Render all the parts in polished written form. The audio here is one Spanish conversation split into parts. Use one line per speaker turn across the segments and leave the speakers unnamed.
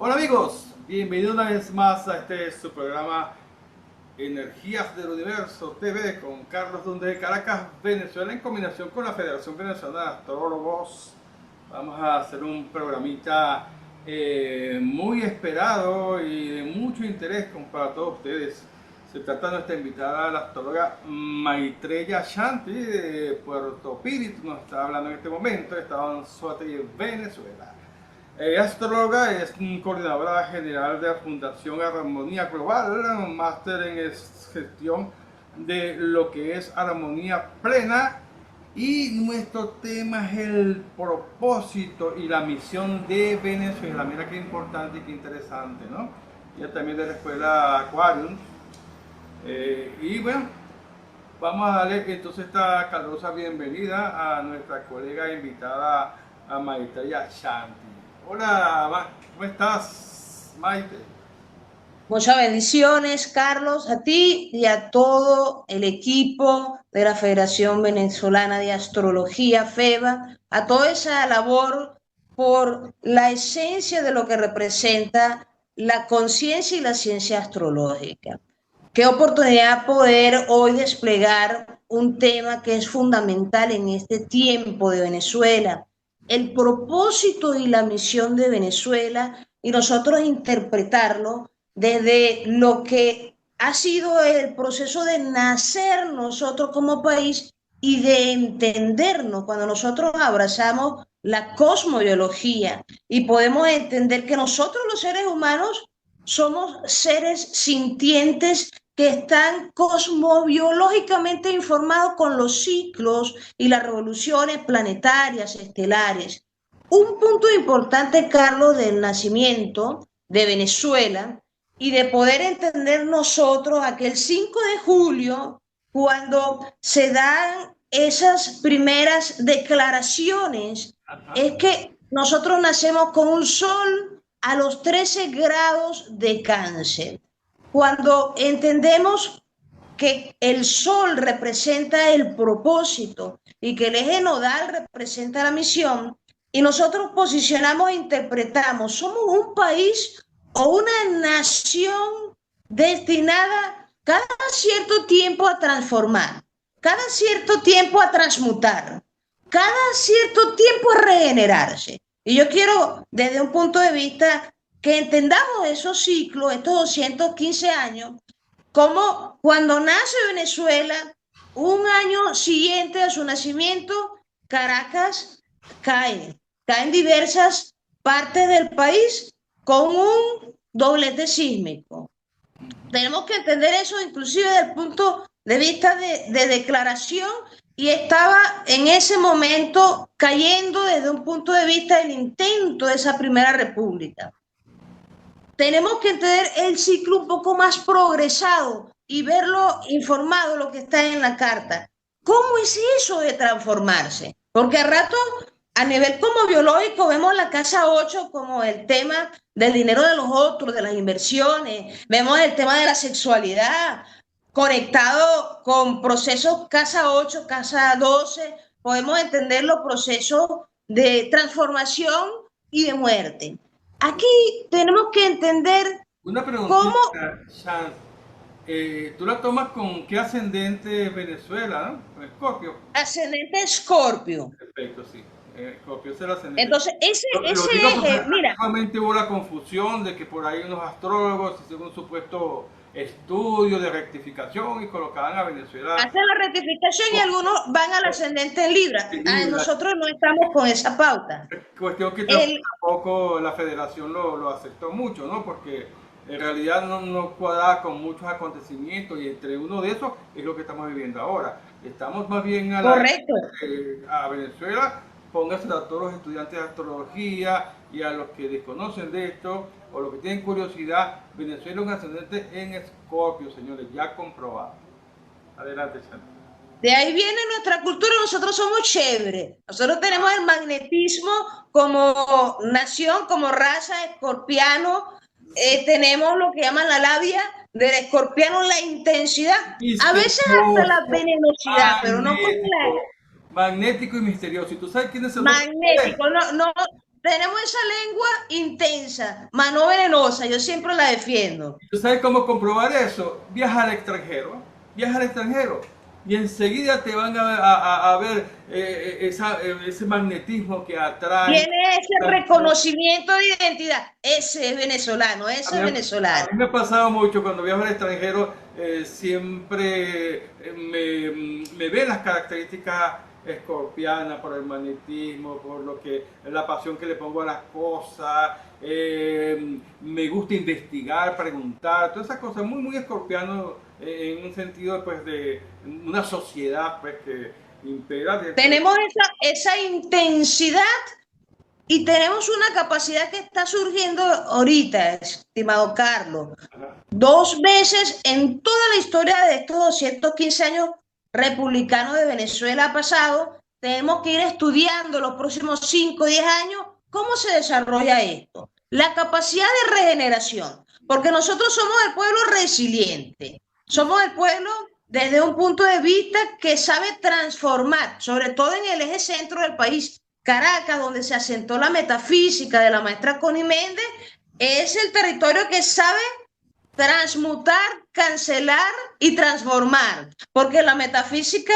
Hola amigos, bienvenidos una vez más a su programa Energías del Universo TV con Carlos Dunde de Caracas, Venezuela, en combinación con la Federación Venezolana de Astrólogos. Vamos a hacer un programita muy esperado y de mucho interés para todos ustedes. Se trata de nuestra invitada, la astróloga Maitreya Shanti de Puerto Píritu, nos está hablando en este momento, está en Suárez, Venezuela. Astróloga, es coordinadora general de la Fundación Armonía Global, máster en gestión de lo que es armonía plena, y nuestro tema es el propósito y la misión de Venezuela. Mira qué importante y qué interesante, ¿no? Ella también de la escuela Aquarium. Y bueno, vamos a darle entonces esta calurosa bienvenida a nuestra colega invitada, a Maitreya Shanti. Hola, ¿cómo estás, Maite?
Muchas bendiciones, Carlos, a ti y a todo el equipo de la Federación Venezolana de Astrología, FEBA, a toda esa labor por la esencia de lo que representa la conciencia y la ciencia astrológica. Qué oportunidad poder hoy desplegar un tema que es fundamental en este tiempo de Venezuela, el propósito y la misión de Venezuela, y nosotros interpretarlo desde lo que ha sido el proceso de nacer nosotros como país y de entendernos cuando nosotros abrazamos la cosmobiología y podemos entender que nosotros los seres humanos somos seres sintientes que están cosmobiológicamente informados con los ciclos y las revoluciones planetarias, estelares. Un punto importante, Carlos, del nacimiento de Venezuela y de poder entender nosotros aquel 5 de julio, cuando se dan esas primeras declaraciones,
Ajá.
es que nosotros nacemos con un sol a los 13 grados de Cáncer. Cuando entendemos que el sol representa el propósito y que el eje nodal representa la misión, y nosotros posicionamos e interpretamos, somos un país o una nación destinada cada cierto tiempo a transformar, cada cierto tiempo a transmutar, cada cierto tiempo a regenerarse. Y yo quiero, desde un punto de vista, que entendamos esos ciclos, estos 215 años, como cuando nace Venezuela, un año siguiente a su nacimiento, Caracas cae en diversas partes del país con un doblete sísmico. Tenemos que entender eso inclusive desde el punto de vista de declaración, y estaba en ese momento cayendo desde un punto de vista del intento de esa primera república. Tenemos que entender el ciclo un poco más progresado y verlo informado, lo que está en la carta. ¿Cómo es eso de transformarse? Porque a rato, a nivel como biológico, vemos la casa 8 como el tema del dinero de los otros, de las inversiones, vemos el tema de la sexualidad, conectado con procesos casa 8, casa 12, podemos entender los procesos de transformación y de muerte. Aquí tenemos que entender
Una
cómo
preguntita, Shanti. ¿Tú la tomas con qué ascendente Venezuela, no? Con Escorpio.
ascendente Escorpio.
Perfecto, sí. Escorpio es el ascendente.
Entonces,
Lo
ese
digo porque
eje, mira,
actualmente hubo la confusión de que por ahí unos astrólogos hicieron un supuesto estudio de rectificación y colocaban a Venezuela
hacen la rectificación y algunos van al ascendente en Libra.
en Libra.
Nosotros no estamos con esa pauta.
Cuestión que
El,
tampoco la federación lo aceptó mucho, ¿no? Porque en realidad no cuadraba con muchos acontecimientos, y entre uno de esos es lo que estamos viviendo ahora. Estamos más bien
correcto.
a Venezuela, pónganse a todos los estudiantes de astrología y a los que desconocen de esto o los que tienen curiosidad. Venezuela es un ascendente en Escorpio, señores, ya comprobado. Adelante, Chantal.
De ahí viene nuestra cultura, nosotros somos chéveres. Nosotros tenemos el magnetismo como nación, como raza, escorpiano. Tenemos lo que llaman la labia del escorpiano, la intensidad, a veces hasta la
Misterioso,
venenosidad, pero no con la
magnético, magnético y misterioso. ¿Y tú sabes quién es el otro?
magnético. No, no, tenemos esa lengua intensa, más no venenosa, yo siempre la defiendo.
¿Tú sabes cómo comprobar eso? Viaja al extranjero y enseguida te van a ver ese magnetismo que atrae.
Tiene ese reconocimiento de identidad. Ese es venezolano,
A
ese
mí,
es
a
venezolano.
mí me ha pasado mucho cuando viajo al extranjero, siempre me ven las características escorpianas por el magnetismo, por lo que la pasión que le pongo a las cosas, me gusta investigar, preguntar, todas esas cosas, muy escorpiano, en un sentido pues de una sociedad pues que impera dentro de...
Tenemos esa intensidad y tenemos una capacidad que está surgiendo ahorita, estimado Carlos. Dos veces en toda la historia de estos 215 años republicanos de Venezuela ha pasado, tenemos que ir estudiando los próximos 5 o 10 años cómo se desarrolla esto. La capacidad de regeneración, porque nosotros somos el pueblo resiliente, somos el pueblo desde un punto de vista que sabe transformar, sobre todo en el eje centro del país, Caracas, donde se asentó la metafísica de la maestra Connie Méndez, es el territorio que sabe transmutar, cancelar y transformar, porque la metafísica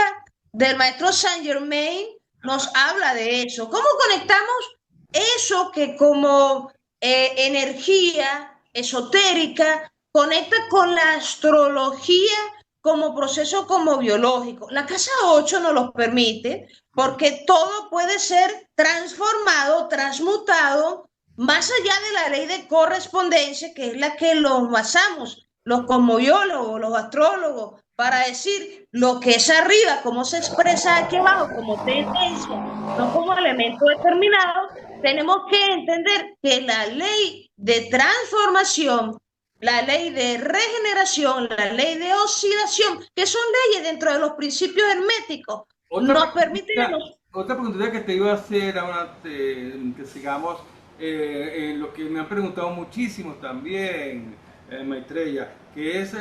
del maestro Saint Germain nos habla de eso. ¿Cómo conectamos eso que como energía esotérica conecta con la astrología como proceso como biológico? La casa 8 nos lo permite porque todo puede ser transformado, transmutado más allá de la ley de correspondencia, que es la que los basamos, los cosmobiólogos, los astrólogos, para decir lo que es arriba, cómo se expresa aquí abajo como tendencia, no como elemento determinado, tenemos que entender que la ley de transformación, la ley de regeneración, la ley de oxidación, que son leyes dentro de los principios herméticos,
Otra
nos permiten
preguntita, otra preguntita que te iba a hacer ahora que sigamos, lo que me han preguntado muchísimo también, Maitreya, que es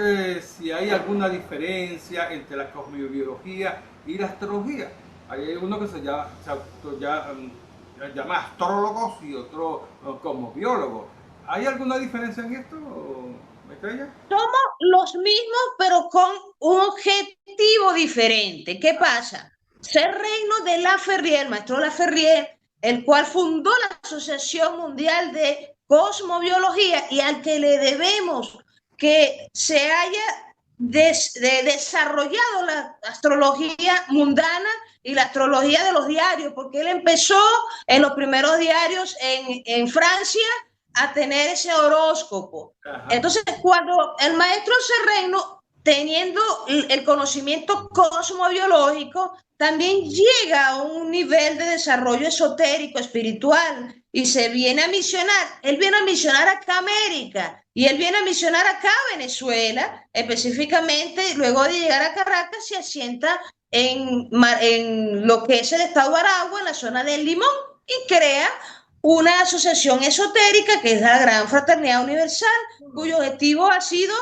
si hay alguna diferencia entre la cosmobiología y la astrología. Hay uno que llama astrólogos y otro cosmobiólogos. ¿Hay alguna diferencia en esto, Maitreya?
somos los mismos, pero con un objetivo diferente. ¿Qué pasa? Ser reino de Laferrier, el maestro Laferrier, el cual fundó la Asociación Mundial de Cosmobiología y al que le debemos que se haya desarrollado la astrología mundana y la astrología de los diarios, porque él empezó en los primeros diarios en Francia a tener ese horóscopo.
Ajá.
Entonces, cuando el maestro Serreno, teniendo el conocimiento cosmobiológico, también llega a un nivel de desarrollo esotérico, espiritual, y se viene a misionar. Él viene a misionar acá a América, y él viene a misionar acá a Venezuela, específicamente, luego de llegar a Caracas, se asienta en lo que es el estado de Aragua, en la zona del Limón, y crea una asociación esotérica que es la Gran Fraternidad Universal, cuyo objetivo ha sido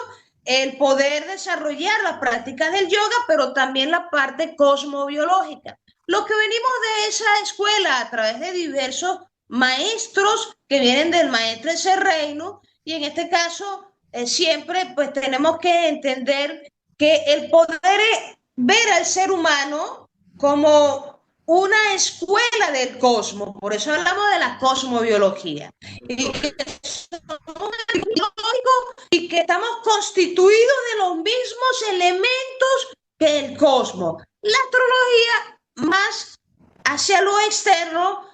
el poder desarrollar las prácticas del yoga, pero también la parte cosmobiológica. Lo que venimos de esa escuela a través de diversos maestros que vienen del maestro ese reino, y en este caso siempre pues tenemos que entender que el poder es ver al ser humano como una escuela del cosmos, por eso hablamos de la cosmobiología, y que somos y que estamos constituidos de los mismos elementos que el cosmos. La astrología más hacia lo externo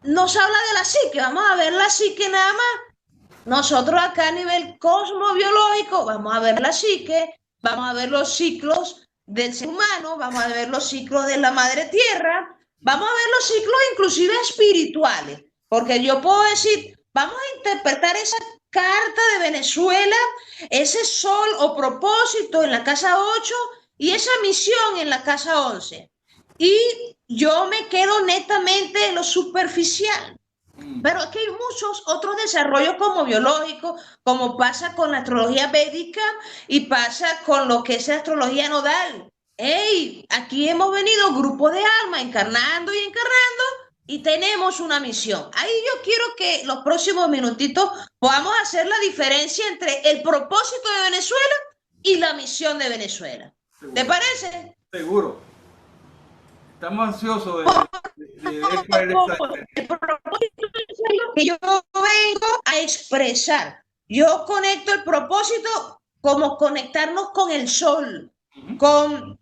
nos habla de la psique, vamos a ver la psique nada más. Nosotros acá a nivel cosmobiológico vamos a ver la psique, vamos a ver los ciclos del ser humano, vamos a ver los ciclos de la madre tierra, vamos a ver los ciclos inclusive espirituales, porque yo puedo decir, vamos a interpretar esa carta de Venezuela, ese sol o propósito en la casa 8 y esa misión en la casa 11. Y yo me quedo netamente en lo superficial. Pero aquí hay muchos otros desarrollos como biológicos, como pasa con la astrología védica y pasa con lo que es la astrología nodal. Hey, aquí hemos venido grupos de almas encarnando y encarnando y tenemos una misión. Ahí yo quiero que los próximos minutitos podamos hacer la diferencia entre el propósito de Venezuela y la misión de Venezuela.
Seguro.
¿Te parece?
Seguro. Estamos ansiosos de ver cuál es
El propósito que yo vengo a expresar. Yo conecto el propósito como conectarnos con el sol, con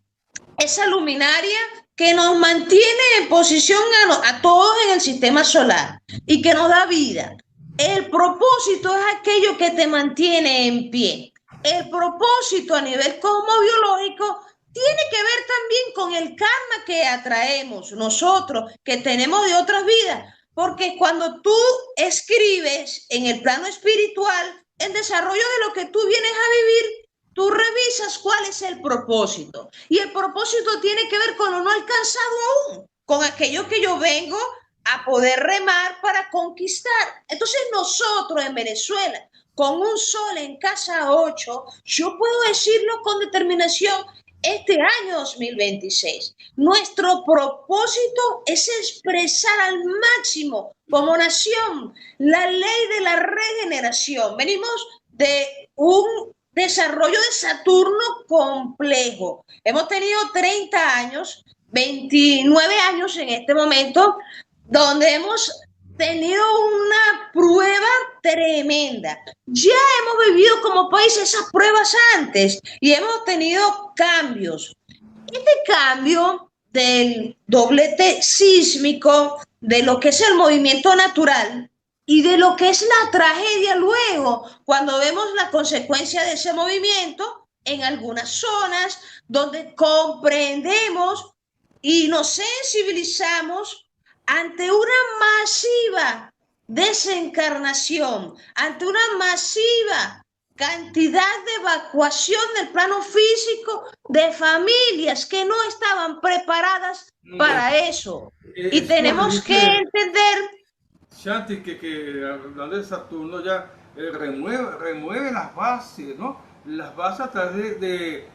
esa luminaria que nos mantiene en posición a todos en el sistema solar y que nos da vida. El propósito es aquello que te mantiene en pie. El propósito a nivel cosmobiológico tiene que ver también con el karma que atraemos nosotros, que tenemos de otras vidas, porque cuando tú escribes en el plano espiritual el desarrollo de lo que tú vienes a vivir, tú revisas cuál es el propósito. Y el propósito tiene que ver con lo no alcanzado aún, con aquello que yo vengo a poder remar para conquistar. Entonces nosotros en Venezuela, con un sol en casa 8, yo puedo decirlo con determinación, este año 2026, nuestro propósito es expresar al máximo como nación la ley de la regeneración. Venimos de un desarrollo de Saturno complejo. Hemos tenido 30 años, 29 años en este momento, donde hemos tenido una prueba tremenda. Ya hemos vivido como país esas pruebas antes y hemos tenido cambios. Este cambio del doblete sísmico, de lo que es el movimiento natural y de lo que es la tragedia luego, cuando vemos la consecuencia de ese movimiento en algunas zonas donde comprendemos y nos sensibilizamos ante una masiva desencarnación, ante una masiva cantidad de evacuación del plano físico de familias que no estaban preparadas para eso. Y tenemos que entender,
Shanti, que hablando de Saturno ya remueve las bases, ¿no? Las bases a través de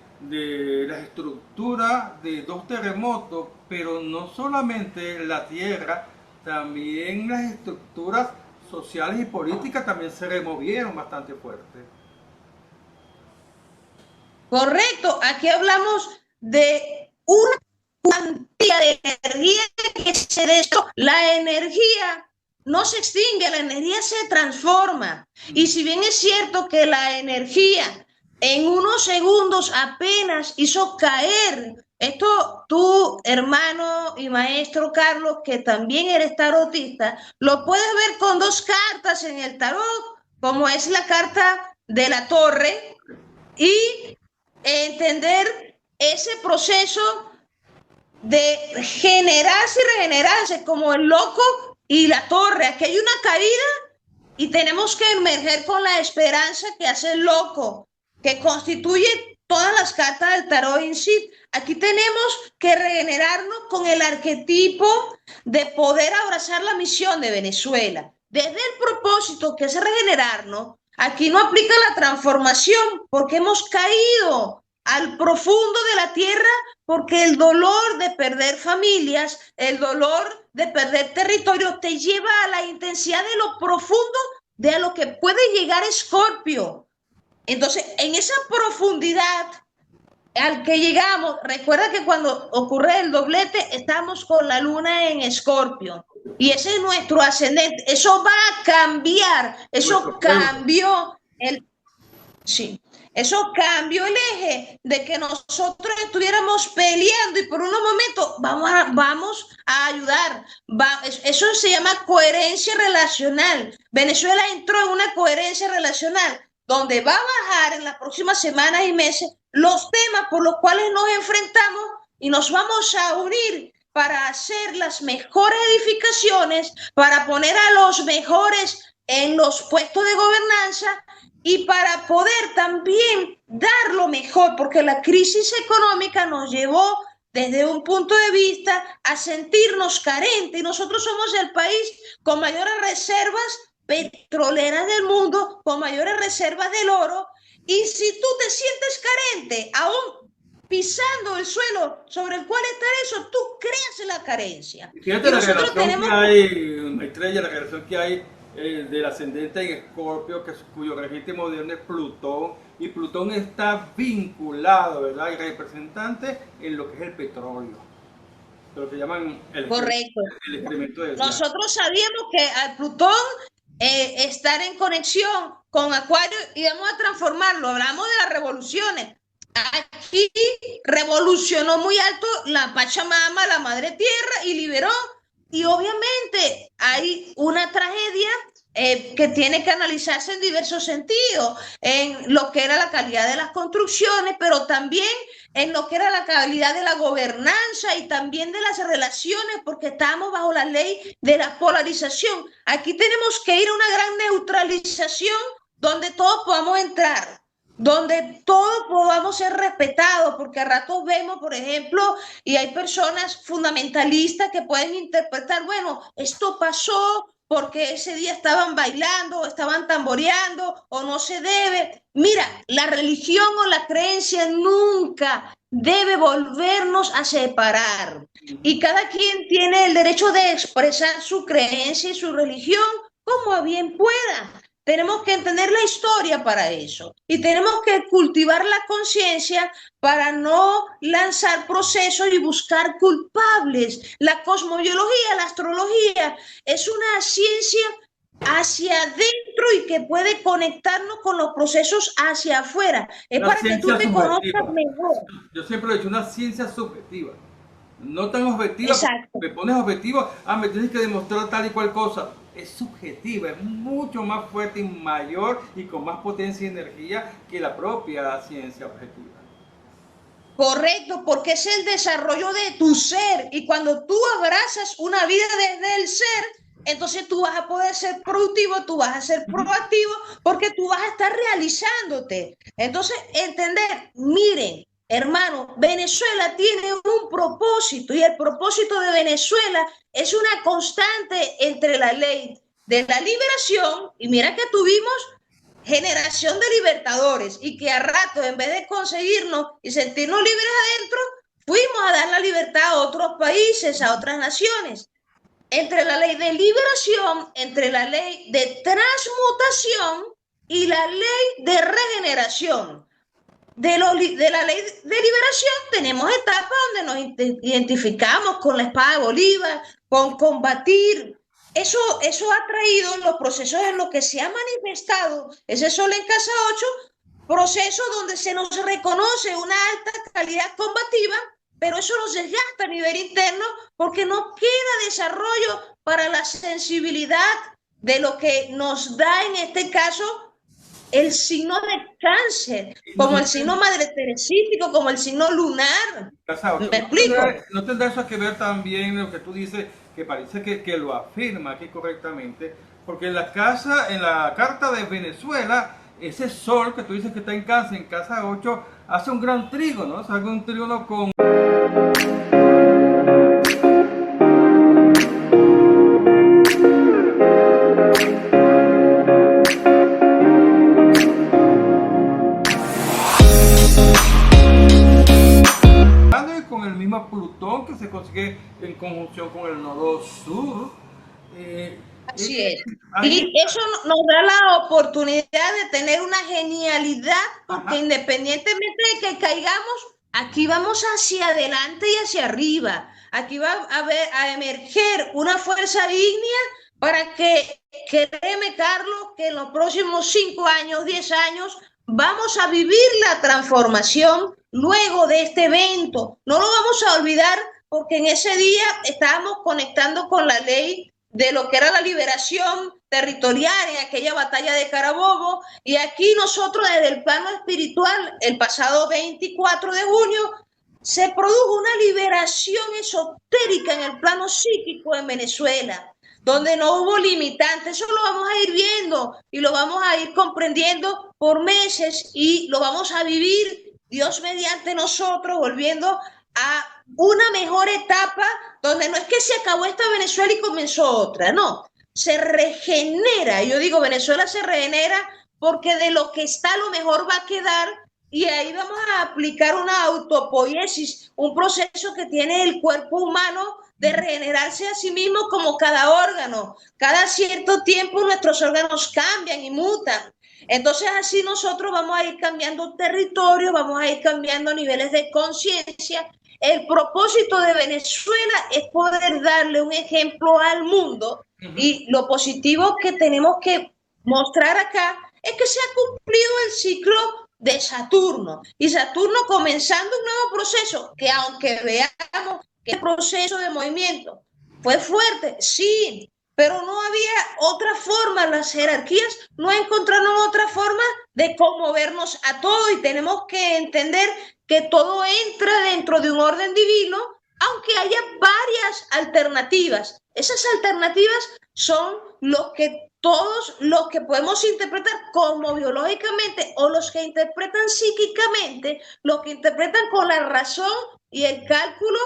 las estructuras de 2 terremotos, pero no solamente la Tierra, también las estructuras sociales y políticas también se removieron bastante fuerte.
correcto, aquí hablamos de una cantidad de energía que se destruyó. La energía no se extingue, la energía se transforma. Y si bien es cierto que la energía en unos segundos apenas hizo caer, esto tú, hermano y maestro Carlos, que también eres tarotista, lo puedes ver con 2 cartas en el tarot, como es la carta de la torre y entender ese proceso de generarse y regenerarse como el loco y la torre. Aquí hay una caída y tenemos que emerger con la esperanza que hace el loco, que constituye todas las cartas del tarot in sí. Aquí tenemos que regenerarnos con el arquetipo de poder abrazar la misión de Venezuela. Desde el propósito que es regenerarnos, aquí no aplica la transformación porque hemos caído al profundo de la tierra, porque el dolor de perder familias, el dolor de perder territorio te lleva a la intensidad de lo profundo de a lo que puede llegar Escorpio. Entonces, en esa profundidad al que llegamos, recuerda que cuando ocurre el doblete estamos con la luna en Escorpio y ese es nuestro ascendente. Eso va a cambiar, eso cambió el... Sí. Eso cambió el eje de que nosotros estuviéramos peleando y por unos momentos vamos a ayudar. Eso se llama coherencia relacional. Venezuela entró en una coherencia relacional donde va a bajar en las próximas semanas y meses los temas por los cuales nos enfrentamos y nos vamos a unir para hacer las mejores edificaciones, para poner a los mejores en los puestos de gobernanza y para poder también dar lo mejor, porque la crisis económica nos llevó desde un punto de vista a sentirnos carentes y nosotros somos el país con mayores reservas petroleras del mundo, con mayores reservas del oro, y si tú te sientes carente, aún pisando el suelo sobre el cual está eso, tú creas en la carencia.
Fíjate
Y
la
nosotros
relación
tenemos...
que hay, Maitreya, la relación que hay del ascendente en Escorpio, cuyo regente moderno es Plutón, y Plutón está vinculado, ¿verdad? Y representante en lo que es el petróleo, de lo que llaman
Correcto.
el excremento del diablo.
Nosotros sabíamos que al Plutón estar en conexión con Acuario íbamos a transformarlo. Hablamos de las revoluciones. Aquí revolucionó muy alto la Pachamama, la Madre Tierra, y liberó. Y obviamente hay una tragedia que tiene que analizarse en diversos sentidos, en lo que era la calidad de las construcciones, pero también en lo que era la calidad de la gobernanza y también de las relaciones, porque estamos bajo la ley de la polarización. Aquí tenemos que ir a una gran neutralización donde todos podamos entrar, donde todos podamos ser respetados, porque a ratos vemos, por ejemplo, y hay personas fundamentalistas que pueden interpretar, bueno, esto pasó porque ese día estaban bailando, estaban tamboreando, o no se debe. Mira, la religión o la creencia nunca debe volvernos a separar. Y cada quien tiene el derecho de expresar su creencia y su religión como a bien pueda. Tenemos que entender la historia para eso y tenemos que cultivar la conciencia para no lanzar procesos y buscar culpables. La cosmobiología, la astrología es una ciencia hacia adentro y que puede conectarnos con los procesos hacia afuera. Es
Una
para que tú
ciencia
te conozcas
subjetiva.
mejor.
Yo siempre he dicho, una ciencia subjetiva. No tan objetiva,
Exacto.
me pones objetivo, me tienes que demostrar tal y cual cosa. Es subjetiva, es mucho más fuerte y mayor y con más potencia y energía que la propia ciencia objetiva.
Correcto, porque es el desarrollo de tu ser y cuando tú abrazas una vida desde el ser, entonces tú vas a poder ser productivo, tú vas a ser proactivo, porque tú vas a estar realizándote. Entonces, entender, miren, hermano, Venezuela tiene un propósito y el propósito de Venezuela es una constante entre la ley de la liberación y mira que tuvimos generación de libertadores y que a rato en vez de conseguirnos y sentirnos libres adentro, fuimos a dar la libertad a otros países, a otras naciones. Entre la ley de liberación, entre la ley de transmutación y la ley de regeneración. De la ley de liberación tenemos etapas donde nos identificamos con la espada de Bolívar, con combatir. Eso ha traído los procesos en los que se ha manifestado ese sol en casa 8, procesos donde se nos reconoce una alta calidad combativa, pero eso nos desgasta a nivel interno porque no queda desarrollo para la sensibilidad de lo que nos da en este caso el signo de Cáncer, como el signo madre teresítico, como el signo lunar. ¿Me explico?
¿No tendrá eso que ver también lo que tú dices, que parece que lo afirma aquí correctamente? Porque en la carta de Venezuela, ese sol que tú dices que está en Cáncer, en casa 8, hace un gran trígono, ¿no? O sea, un trígono con... con el mismo Plutón que se consigue en conjunción con el nodo sur.
Así es. Y eso nos da la oportunidad de tener una genialidad, porque independientemente de que caigamos, aquí vamos hacia adelante y hacia arriba. Aquí va a emerger una fuerza ígnea para que, créeme, Carlos, que en los próximos 5 años, 10 años, vamos a vivir la transformación luego de este evento. No lo vamos a olvidar porque en ese día estábamos conectando con la ley de lo que era la liberación territorial en aquella batalla de Carabobo, y aquí nosotros desde el plano espiritual, el pasado 24 de junio, se produjo una liberación esotérica en el plano psíquico en Venezuela, donde no hubo limitantes. Eso lo vamos a ir viendo y lo vamos a ir comprendiendo por meses y lo vamos a vivir, Dios mediante nosotros, volviendo a una mejor etapa donde no es que se acabó esta Venezuela y comenzó otra, no, se regenera. Yo digo, Venezuela se regenera porque de lo que está lo mejor va a quedar y ahí vamos a aplicar una autopoiesis, un proceso que tiene el cuerpo humano de regenerarse a sí mismo como cada órgano. Cada cierto tiempo nuestros órganos cambian y mutan. Entonces así nosotros vamos a ir cambiando territorio, vamos a ir cambiando niveles de conciencia. El propósito de Venezuela es poder darle un ejemplo al mundo y lo positivo que tenemos que mostrar acá es que se ha cumplido el ciclo de Saturno y Saturno comenzando un nuevo proceso que aunque veamos que el proceso de movimiento fue fuerte, sí, pero no había otra forma, las jerarquías no encontraron otra forma de conmovernos a todo y tenemos que entender que todo entra dentro de un orden divino, aunque haya varias alternativas. Esas alternativas son los que todos los que podemos interpretar como biológicamente o los que interpretan psíquicamente, los que interpretan con la razón y el cálculo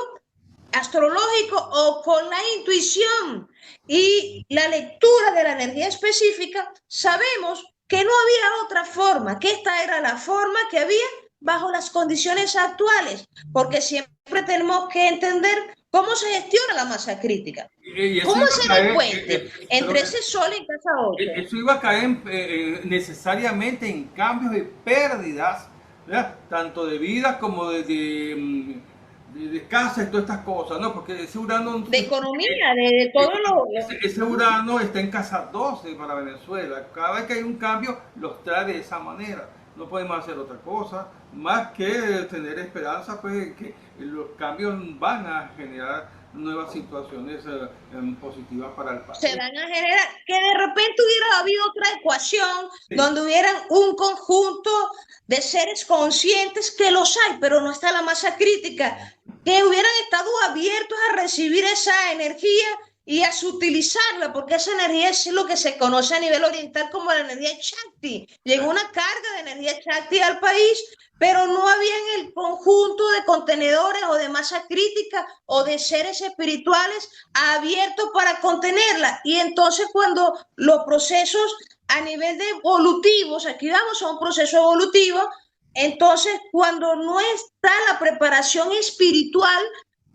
astrológico o con la intuición y la lectura de la energía específica, sabemos que no había otra forma, que esta era la forma que había bajo las condiciones actuales, porque siempre tenemos que entender cómo se gestiona la masa crítica. ¿Cómo hacer el puente entre ese sol en casa 8?
Eso iba a caer necesariamente en cambios y pérdidas, ¿verdad? Tanto de vida como de casa y todas estas cosas, ¿no? Porque ese Urano...
De economía, de todo lo...
Ese Urano está en casa 12 para Venezuela. Cada vez que hay un cambio, los trae de esa manera. No podemos hacer otra cosa, más que tener esperanza, pues, que los cambios van a generar nuevas situaciones positivas para el país.
Se van a generar, que de repente hubiera habido otra ecuación donde hubieran un conjunto de seres conscientes, que los hay, pero no está la masa crítica, que hubieran estado abiertos a recibir esa energía y a utilizarla, porque esa energía es lo que se conoce a nivel oriental como la energía Shakti. Llegó una carga de energía Shakti al país, pero no había en el conjunto de contenedores o de masa crítica o de seres espirituales abiertos para contenerla. Y entonces cuando los procesos a nivel de evolutivos, aquí vamos a un proceso evolutivo, entonces cuando no está la preparación espiritual,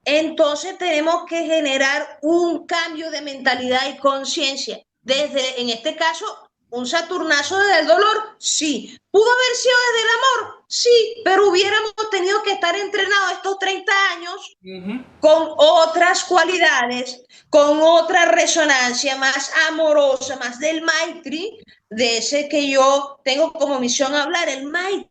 entonces tenemos que generar un cambio de mentalidad y conciencia. Desde, en este caso, un Saturnazo desde el dolor, sí. ¿Pudo haber sido desde el amor? Sí, pero hubiéramos tenido que estar entrenados estos 30 años con otras cualidades, con otra resonancia más amorosa, más del Maitri, de ese que yo tengo como misión hablar, el Maitri.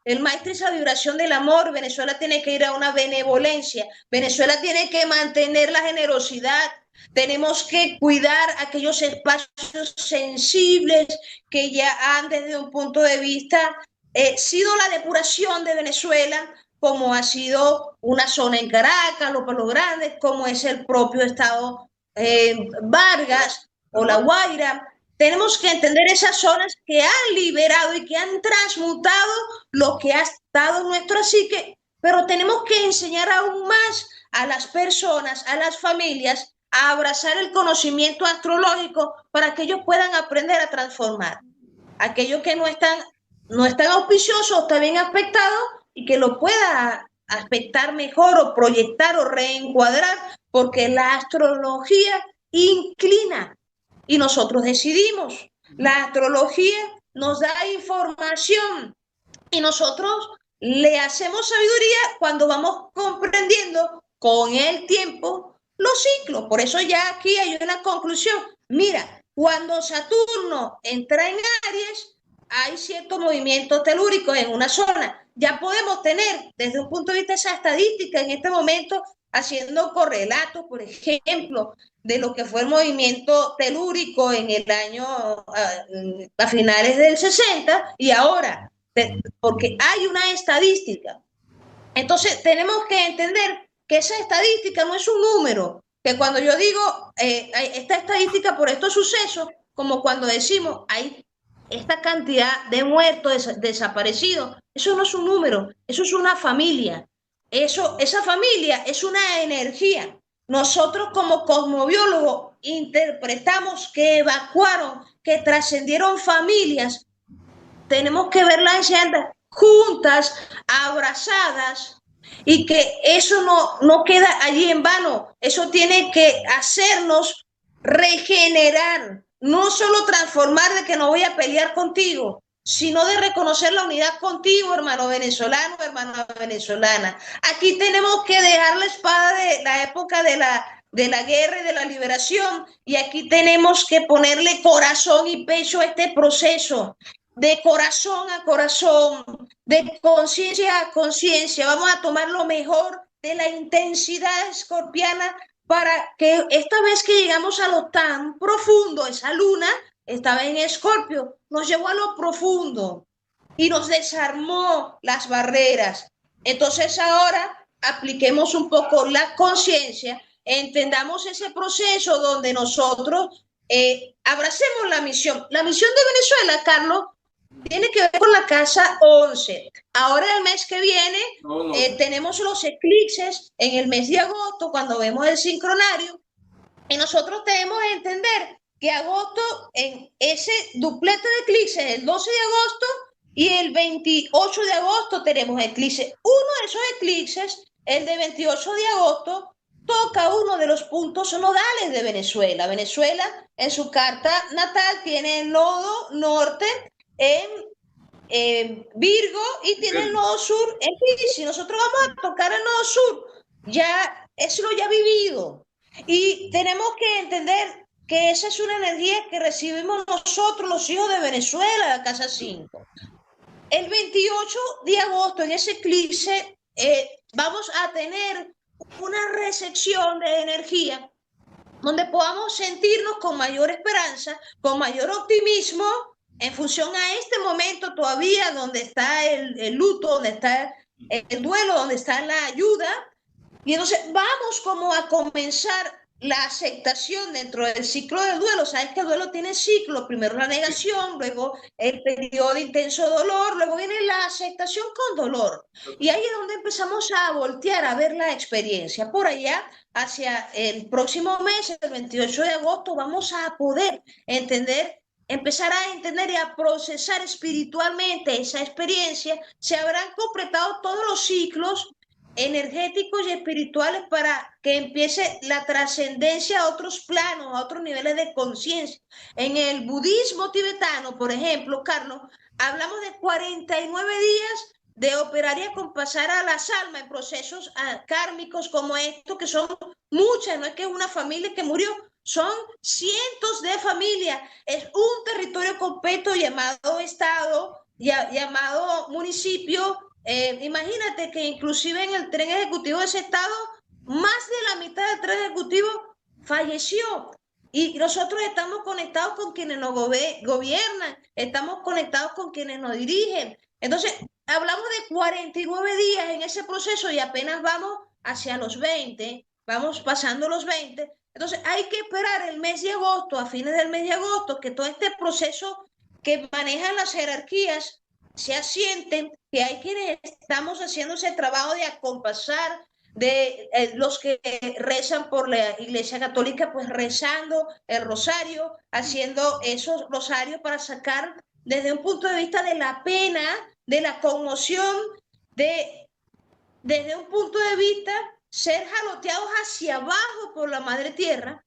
El Maitri es la vibración del amor. Venezuela tiene que ir a una benevolencia. Venezuela tiene que mantener la generosidad. Tenemos que cuidar aquellos espacios sensibles que ya han desde un punto de vista sido la depuración de Venezuela, como ha sido una zona en Caracas, los Palos Grandes, como es el propio estado Vargas o La Guaira. Tenemos que entender esas zonas que han liberado y que han transmutado lo que ha estado en nuestra psique, pero tenemos que enseñar aún más a las personas, a las familias, a abrazar el conocimiento astrológico para que ellos puedan aprender a transformar. Aquellos que no están auspiciosos, está bien aspectado y que lo pueda aspectar mejor o proyectar o reencuadrar, porque la astrología inclina y nosotros decidimos. La astrología nos da información y nosotros le hacemos sabiduría cuando vamos comprendiendo con el tiempo los ciclos. Por eso ya aquí hay una conclusión. Mira, cuando Saturno entra en Aries, hay ciertos movimientos telúricos en una zona. Ya podemos tener, desde un punto de vista de esa estadística, en este momento, haciendo correlatos, por ejemplo, de lo que fue el movimiento telúrico en el año, a finales del 60 y ahora, porque hay una estadística. Entonces, tenemos que entender que esa estadística no es un número, que cuando yo digo esta estadística por estos sucesos, como cuando decimos hay esta cantidad de muertos, desaparecidos, eso no es un número, eso es una familia. Esa familia es una energía. Nosotros como cosmobiólogos interpretamos que evacuaron, que trascendieron familias. Tenemos que ver la enseñanza juntas, abrazadas, y que eso no queda allí en vano, eso tiene que hacernos regenerar, no solo transformar de que no voy a pelear contigo, sino de reconocer la unidad contigo, hermano venezolano, hermana venezolana. Aquí tenemos que dejar la espada de la época de la guerra y de la liberación, y aquí tenemos que ponerle corazón y pecho a este proceso, de corazón a corazón, de conciencia a conciencia. Vamos a tomar lo mejor de la intensidad escorpiana para que esta vez que llegamos a lo tan profundo, esa luna estaba en Escorpio, nos llevó a lo profundo y nos desarmó las barreras. Entonces ahora apliquemos un poco la conciencia, entendamos ese proceso donde nosotros abracemos la misión. La misión de Venezuela, Carlos, tiene que ver con la casa 11. Ahora el mes que viene tenemos los eclipses en el mes de agosto, cuando vemos el sincronario, y nosotros tenemos que entender que agosto, en ese duplete de eclipses, el 12 de agosto y el 28 de agosto tenemos eclipses. Uno de esos eclipses, el de 28 de agosto, toca uno de los puntos nodales de Venezuela. Venezuela en su carta natal tiene el nodo norte en Virgo y tiene el nodo sur en Piscis. Nosotros vamos a tocar el nodo sur, ya eso lo ya vivido, y tenemos que entender que esa es una energía que recibimos nosotros los hijos de Venezuela, la casa 5. El 28 de agosto en ese eclipse vamos a tener una recepción de energía donde podamos sentirnos con mayor esperanza, con mayor optimismo, en función a este momento todavía donde está el luto, donde está el duelo, donde está la ayuda. Y entonces vamos como a comenzar la aceptación dentro del ciclo del duelo. Sabes que el duelo tiene ciclo, primero la negación, luego el periodo de intenso dolor, luego viene la aceptación con dolor. Y ahí es donde empezamos a voltear a ver la experiencia. Por allá, hacia el próximo mes, el 28 de agosto, vamos a poder empezar a entender y a procesar espiritualmente esa experiencia. Se habrán completado todos los ciclos energéticos y espirituales para que empiece la trascendencia a otros planos, a otros niveles de conciencia. En el budismo tibetano, por ejemplo, Carlos, hablamos de 49 días de operar y acompasar a las almas en procesos kármicos como estos, que son muchas, no es que es una familia que murió, son cientos de familias, es un territorio completo llamado estado, llamado municipio. Imagínate que inclusive en el tren ejecutivo de ese estado, más de la mitad del tren ejecutivo falleció. Y nosotros estamos conectados con quienes nos gobiernan, estamos conectados con quienes nos dirigen. Entonces, hablamos de 49 días en ese proceso y apenas vamos hacia los 20, vamos pasando los 20. Entonces, hay que esperar el mes de agosto, a fines del mes de agosto, que todo este proceso que manejan las jerarquías se asienten, que hay quienes estamos haciendo ese trabajo de acompasar, de los que rezan por la Iglesia Católica, pues rezando el rosario, haciendo esos rosarios para sacar desde un punto de vista de la pena, de la conmoción, desde un punto de vista ser jaloteados hacia abajo por la Madre Tierra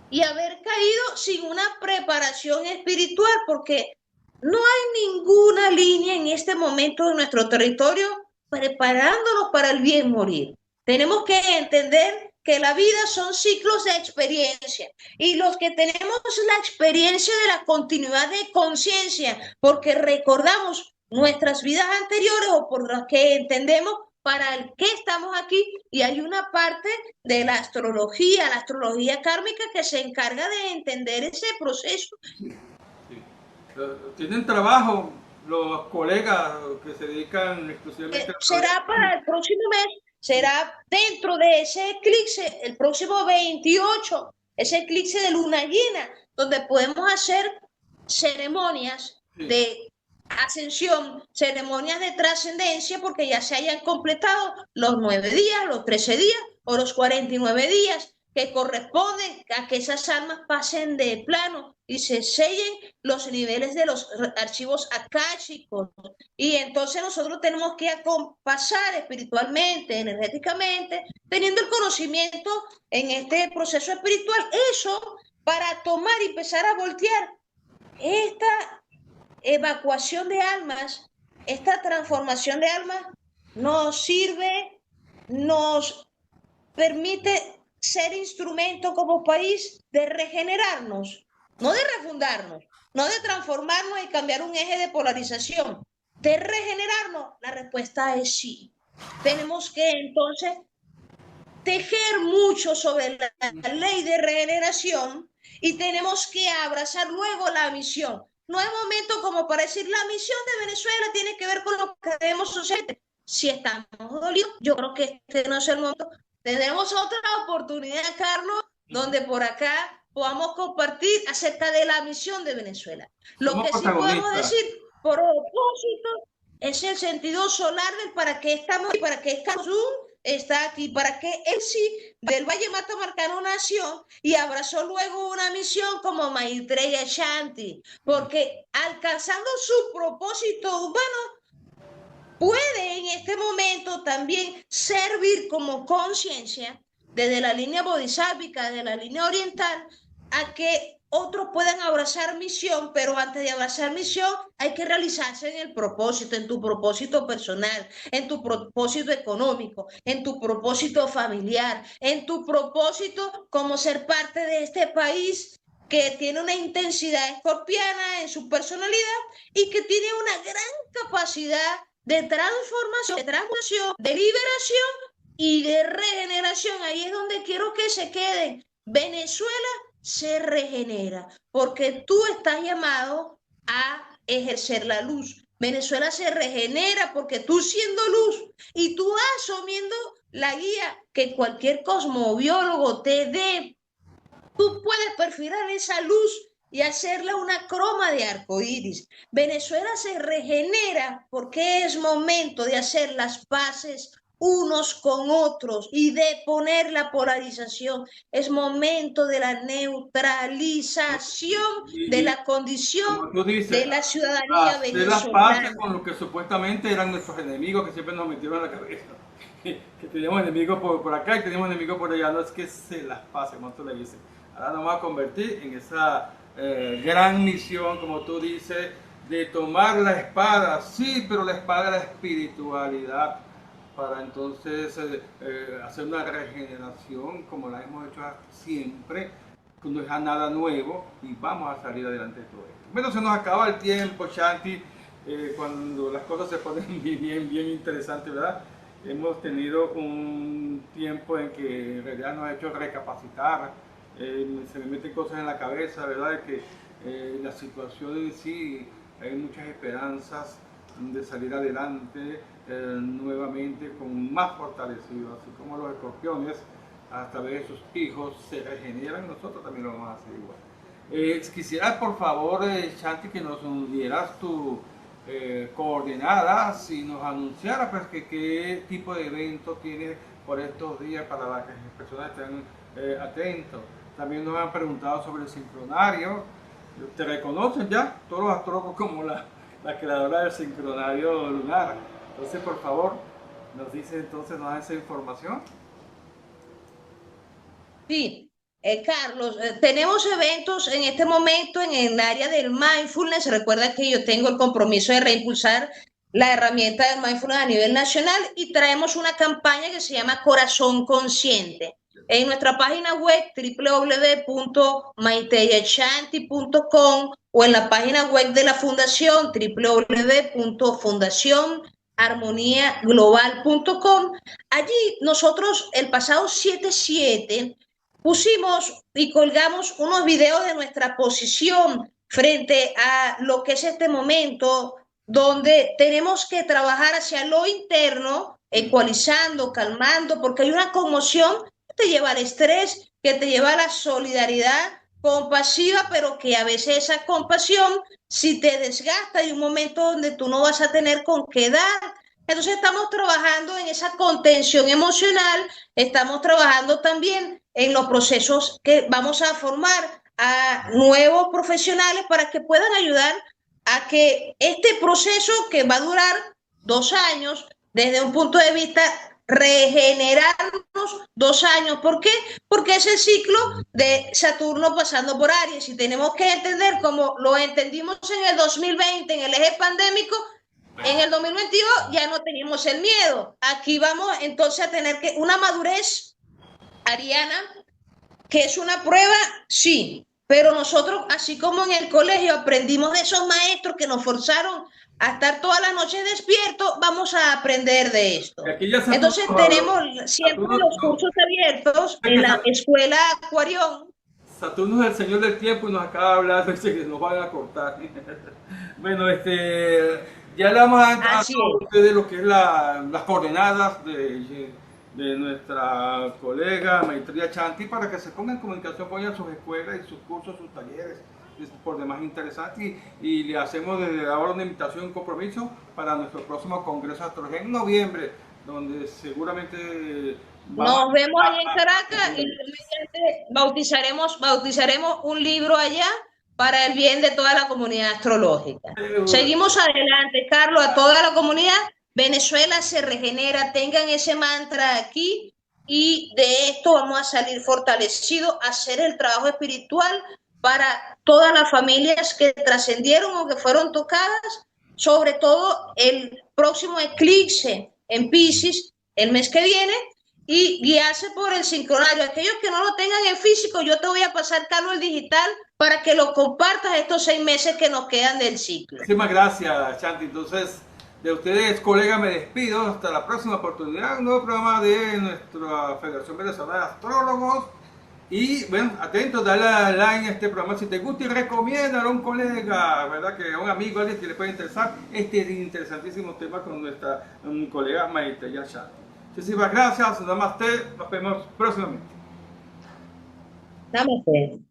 y haber caído sin una preparación espiritual, porque no hay ninguna línea en este momento de nuestro territorio preparándonos para el bien morir. Tenemos que entender que la vida son ciclos de experiencia y los que tenemos la experiencia de la continuidad de conciencia, porque recordamos nuestras vidas anteriores o por las que entendemos para el qué estamos aquí, y hay una parte de la astrología kármica, que se encarga de entender ese proceso.
¿Tienen trabajo los colegas que se dedican exclusivamente a...
Será para el próximo mes, será dentro de ese eclipse, el próximo 28, ese eclipse de luna llena, donde podemos hacer ceremonias de ascensión, ceremonias de trascendencia, porque ya se hayan completado los 9 días, los 13 días o los 49 días que corresponden a que esas almas pasen de plano y se sellen los niveles de los archivos akáshicos. Y entonces nosotros tenemos que pasar espiritualmente, energéticamente, teniendo el conocimiento en este proceso espiritual. Eso para tomar y empezar a voltear esta evacuación de almas, esta transformación de almas nos sirve, nos permite ser instrumento como país de regenerarnos, no de refundarnos, no de transformarnos y cambiar un eje de polarización, de regenerarnos. La respuesta es sí. Tenemos que entonces tejer mucho sobre la ley de regeneración y tenemos que abrazar luego la misión. No hay momento como para decir la misión de Venezuela tiene que ver con lo que debemos suceder. Si estamos dolidos, yo creo que este no es el momento. Tendremos otra oportunidad, Carlos, donde por acá podamos compartir acerca de la misión de Venezuela. Lo que sí podemos decir, propósito, es el sentido solar del para qué estamos y para qué estamos. Está aquí, para que él sí del Valle Matamarcano nació y abrazó luego una misión como Maitreya Shanti, porque alcanzando su propósito humano, puede en este momento también servir como conciencia desde la línea bodhisáttvica, de la línea oriental, a que otros puedan abrazar misión, pero antes de abrazar misión hay que realizarse en el propósito, en tu propósito personal, en tu propósito económico, en tu propósito familiar, en tu propósito como ser parte de este país que tiene una intensidad escorpiana en su personalidad y que tiene una gran capacidad de transformación, de liberación y de regeneración. Ahí es donde quiero que se queden. Venezuela se regenera porque tú estás llamado a ejercer la luz. Venezuela se regenera porque tú siendo luz y tú asumiendo la guía que cualquier cosmobiólogo te dé, tú puedes perfilar esa luz y hacerla una croma de arco iris. Venezuela se regenera porque es momento de hacer las paces unos con otros y de poner la polarización. Es momento de la neutralización de la condición
dices,
de la ciudadanía
hacer las paces
venezolana.
con lo que supuestamente eran nuestros enemigos que siempre nos metieron en la cabeza. Que teníamos enemigos por acá y teníamos enemigos por allá. No es que se las pase, como tú le dices. Ahora nos vamos a convertir en esa gran misión, como tú dices, de tomar la espada, sí, pero la espada de la espiritualidad, para entonces hacer una regeneración como la hemos hecho siempre, que no es nada nuevo y vamos a salir adelante de todo esto. Bueno, se nos acaba el tiempo, Shanti, cuando las cosas se ponen bien interesantes, ¿verdad? Hemos tenido un tiempo en que en realidad nos ha hecho recapacitar, se me meten cosas en la cabeza, ¿verdad? De que la situación en sí, hay muchas esperanzas de salir adelante nuevamente con más fortalecidos, así como los escorpiones, hasta ver sus hijos se regeneran, nosotros también lo vamos a hacer igual. Quisiera por favor, Shanti, que nos dieras tu coordenadas y nos anunciaras pues, qué tipo de evento tienes por estos días para que las personas estén atentos. También nos han preguntado sobre el sincronario. ¿Te reconocen ya todos los astrólogos como la creadora del sincronario lunar? Entonces, por favor, nos dice entonces, nos da esa información.
Sí, Carlos, tenemos eventos en este momento en el área del mindfulness. Recuerda que yo tengo el compromiso de reimpulsar la herramienta del mindfulness a nivel nacional y traemos una campaña que se llama Corazón Consciente. En nuestra página web www.maiteyashanti.com o en la página web de la fundación www.fundacionharmoniaglobal.com. Allí nosotros el pasado 7/7 pusimos y colgamos unos videos de nuestra posición frente a lo que es este momento donde tenemos que trabajar hacia lo interno, ecualizando, calmando, porque hay una conmoción que te lleva al estrés, que te lleva a la solidaridad compasiva, pero que a veces esa compasión, si te desgasta, hay un momento donde tú no vas a tener con qué dar. Entonces estamos trabajando en esa contención emocional, estamos trabajando también en los procesos que vamos a formar a nuevos profesionales para que puedan ayudar a que este proceso que va a durar 2 años, desde un punto de vista regenerarnos 2 años. ¿Por qué? Porque es el ciclo de Saturno pasando por Aries y tenemos que entender como lo entendimos en el 2020 en el eje pandémico. En el 2022 ya no teníamos el miedo. Aquí vamos entonces a tener que una madurez ariana, que es una prueba, sí, pero nosotros, así como en el colegio aprendimos de esos maestros que nos forzaron a estar todas las noches despiertos, vamos a aprender de esto. Entonces tenemos siempre
Saturno,
los cursos abiertos en la escuela Acuarión.
Saturno es el señor del tiempo y nos acaba de hablar, dice que nos van a cortar. Bueno, ya le vamos a ustedes lo que es las coordenadas de nuestra colega Maitreya Chanti para que se ponga en comunicación con ella, sus escuelas y sus cursos, sus talleres, por demás interesantes, y le hacemos desde ahora una invitación, un compromiso para nuestro próximo Congreso de Astrología en noviembre, donde seguramente
nos vemos allá en Caracas y bautizaremos un libro allá para el bien de toda la comunidad astrológica. Seguimos adelante, Carlos, a toda la comunidad. Venezuela se regenera, tengan ese mantra aquí y de esto vamos a salir fortalecidos, a hacer el trabajo espiritual para todas las familias que trascendieron o que fueron tocadas, sobre todo el próximo eclipse en Piscis el mes que viene, y guiarse por el sincronario. Aquellos que no lo tengan en físico, yo te voy a pasar, Carlos, el digital para que lo compartas estos 6 meses que nos quedan del ciclo.
Muchísimas gracias, Chanti. Entonces, de ustedes, colegas, me despido. Hasta la próxima oportunidad. Un nuevo programa de nuestra Federación Venezolana de Astrólogos. Y bueno, atentos, dale a like a este programa si te gusta y recomiéndalo a un colega, ¿verdad? Que a un amigo, alguien que le puede interesar este interesantísimo tema con nuestra colega Maitreya Chanti. Muchísimas gracias, namaste, nos vemos próximamente.
Namaste.